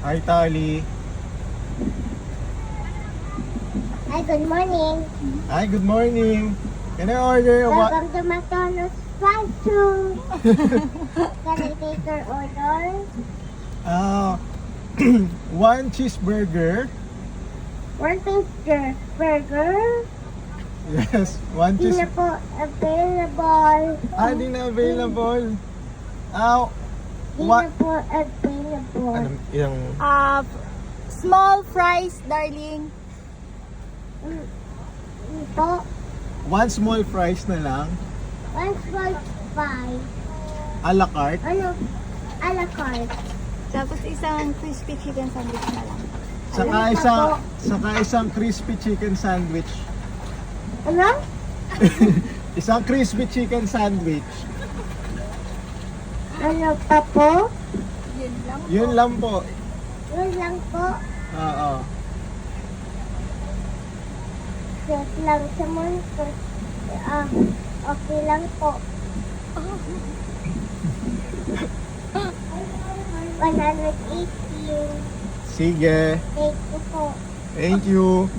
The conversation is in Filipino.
Hi, Tali. Hi, good morning. Hi, good morning. Can I order a Welcome to McDonald's drive-thru. Can I take your order? uh, one cheeseburger? One pizza burger. Yes, one Di na cheese. po available. Di na available. Di What? na po available. Ano, yung... Small fries, darling. Po, One small fries na lang. 1.5. A la carte. Ano? A la carte. Tapos isang crispy chicken sandwich na lang. Saka isang crispy chicken sandwich. Ano? Isang crispy chicken sandwich. Ano pa po? Yun lang. Yun lang po. Yun lang po. Oo. Set lang sa monster. Okay lang po. 180. Sige. Thank you po. Thank you.